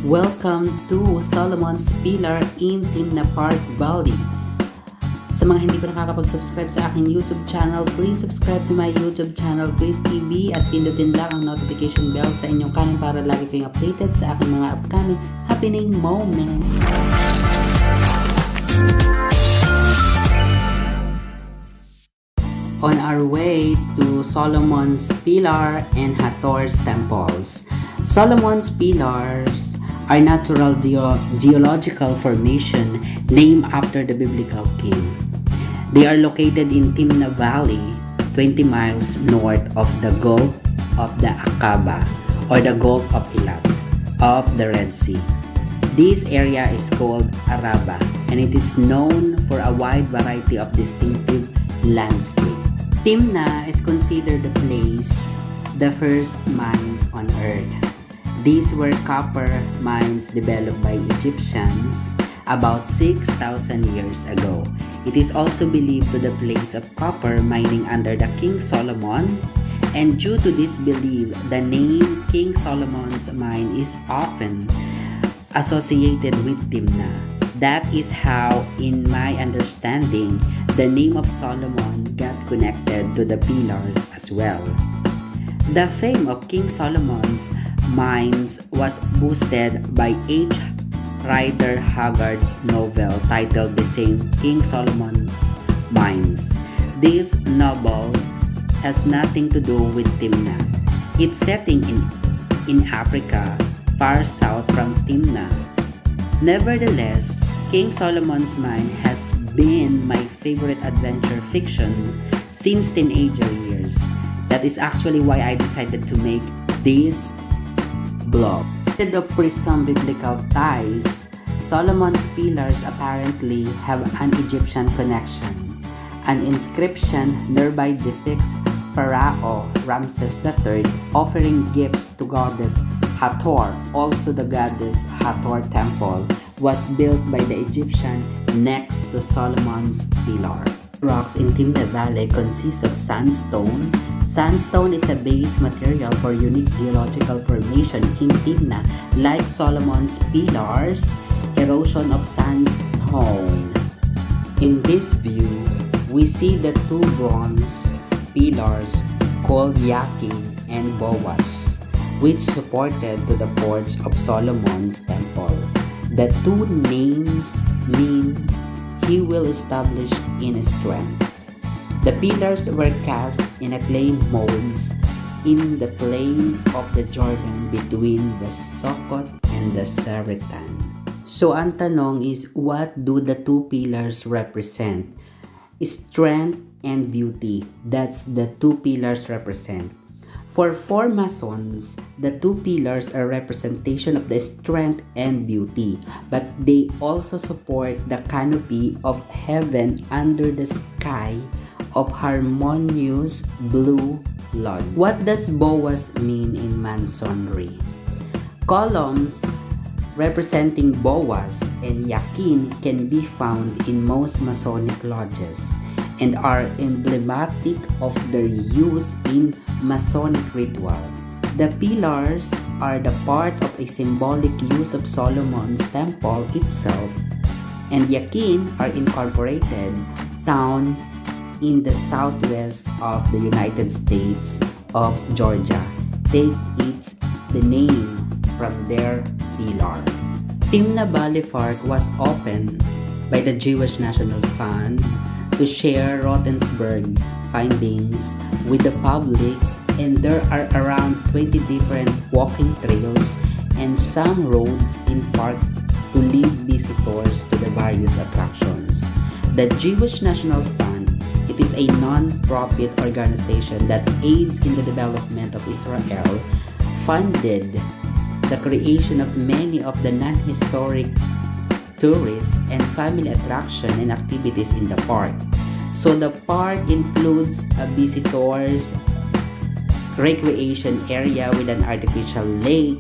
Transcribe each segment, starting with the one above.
Welcome to Solomons'S Pillar in Timna Valley. Sa mga hindi pa nakakapag-subscribe sa aking YouTube channel, please subscribe to my YouTube channel, Cris TV, at pindutin lang ang notification bell sa inyong kanan para lagi kayong updated sa aking mga upcoming happening moments. On our way to Solomon's Pillar and Hathor'S temples. Solomon's Pillars are natural geological formation named after the biblical king. They are located in Timna Valley, 20 miles north of the Gulf of the Arabah or the Gulf of Eilat of the Red Sea. This area is called Arabah and it is known for a wide variety of distinctive landscape. Timna is considered the first mines on earth. These were copper mines developed by Egyptians about 6,000 years ago. It is also believed to the place of copper mining under the King Solomon, and due to this belief, the name King Solomon.Mine is often associated with Timna. That is how, in my understanding, the name of Solomon got connected to the pillars as well. The fame of King Solomon's mines was boosted by H. Rider Haggard's novel titled the same, King Solomon.'s Mines. This novel has nothing to do with Timna. It's setting in Africa, far south from Timna. Nevertheless, King Solomon.'s Mine has been my favorite adventure fiction since teenager years. That is actually why I decided to make this blog. Instead of presumed biblical ties, Solomon's Pillars apparently have an Egyptian connection. An inscription nearby depicts Pharaoh Ramses III offering gifts to goddess Hathor. Also, the goddess Hathor temple was built by the Egyptian next to Solomon's Pillar. Rocks in Timna Valley consist of sandstone. Sandstone is a base material for unique geological formation in Timna, like Solomon's Pillars, erosion of sandstone. In this view, we see the two bronze pillars called jachin and boaz, which supported to the porch of Solomon's temple. The two names mean he will establish in strength. The pillars were cast in a clay molds in the plain of the Jordan between the Sukkot and the Saratan. So ang tanong is, what do the two pillars represent? Strength and beauty. That's the two pillars represent. For four Masons, the two pillars are representation of the strength and beauty, but they also support the canopy of heaven under the sky of harmonious blue light. What does boaz mean in Masonry? Columns representing boaz and jachin can be found in most Masonic lodges and are emblematic of their use in Masonic ritual. The pillars are the part of a symbolic use of Solomon's temple itself, and jachin are incorporated town in the southwest of the United States of Georgia. Take the name from their pillar. Timna Valley Park was opened by the Jewish National Fund to share Roethlisberg findings with the public, and there are around 20 different walking trails and some roads in park to lead visitors to the various attractions. The Jewish National Fund, it is a non-profit organization that aids in the development of Israel, funded the creation of many of the non-historic tourist and family attraction and activities in the park. So the park includes a visitors recreation area with an artificial lake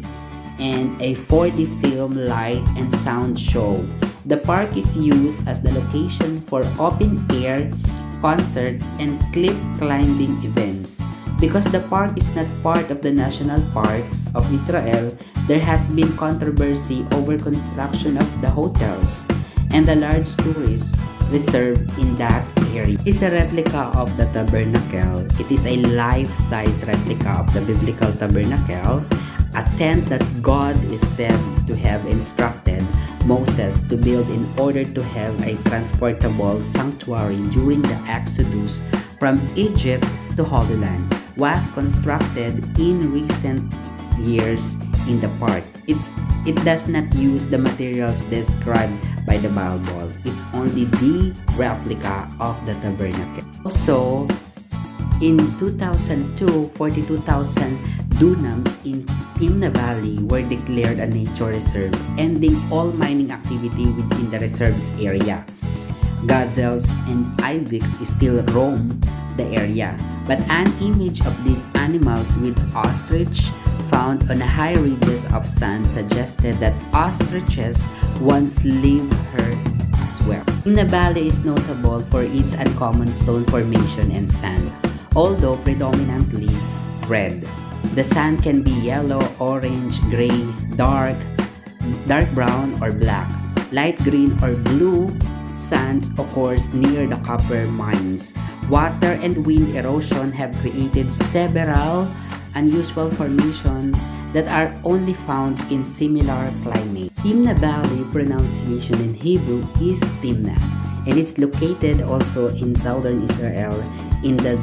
and a 4D film light and sound show. The park is used as the location for open air concerts and cliff climbing events. Because the park is not part of the national parks of Israel, there has been controversy over construction of the hotels and the large tourist reserve in that area. It is a replica of the tabernacle. It is a life-size replica of the biblical tabernacle, a tent that God is said to have instructed Moses to build in order to have a transportable sanctuary during the Exodus from Egypt to Holy Land, was constructed in recent years in the park. It does not use the materials described by the Bible. It's only the replica of the tabernacle. Also, in 2002, 42,000 dunams in Timna Valley were declared a nature reserve, ending all mining activity within the reserve's area. Gazelles and ibex still roam the area, but an image of these animals with ostrich found on high ridges of sand suggested that ostriches once lived here as well. Timna Valley is notable for its uncommon stone formation and sand, although predominantly red. The sand can be yellow, orange, gray, dark brown, or black. Light green or blue sands occurs near the copper mines. Water and wind erosion have created several unusual formations that are only found in similar climate. Timna Valley pronunciation in Hebrew is Timna, and it's located also in southern Israel in the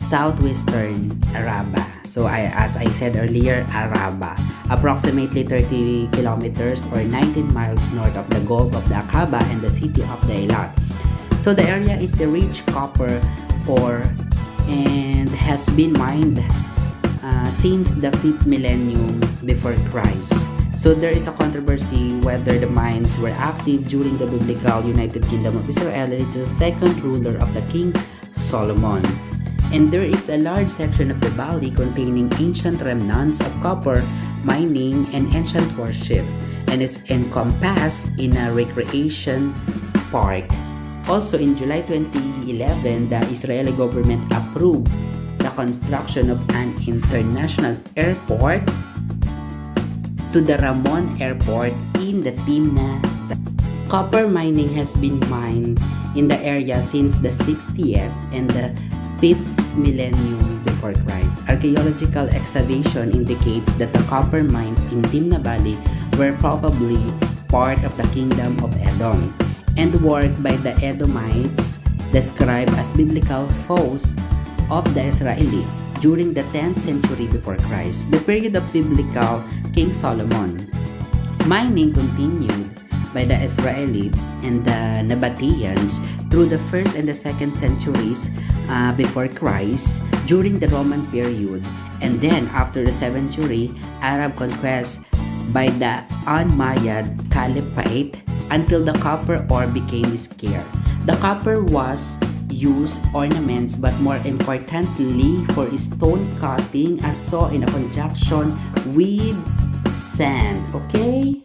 southwestern Arabah. So as I said earlier, Arabah, approximately 30 kilometers or 19 miles north of the Gulf of the Aqaba and the city of the Eilat. So the area is a rich copper ore and has been mined since the 5th millennium before Christ. So there is a controversy whether the mines were active during the biblical United Kingdom of Israel, and it is the second ruler of the King Solomon. And there is a large section of the valley containing ancient remnants of copper mining and ancient worship, and is encompassed in a recreation park. Also, in July 2011, the Israeli government approved the construction of an international airport to the Ramon Airport in the Timna Valley. Copper mining has been mined in the area since the 60th and the 5th millennium before Christ. Archaeological excavation indicates that the copper mines in Timna Valley were probably part of the kingdom of Edom and worked by the Edomites, described as biblical foes of the Israelites during the 10th century before Christ, the period of biblical King Solomon. Mining continued by the Israelites and the Nabateans through the 1st and the 2nd centuries before Christ during the Roman period, and then after the 7th century, Arab conquest by the Umayyad Caliphate until the copper ore became scarce. The copper was used ornaments, but more importantly for stone cutting, as saw in a conjunction with sand. Okay?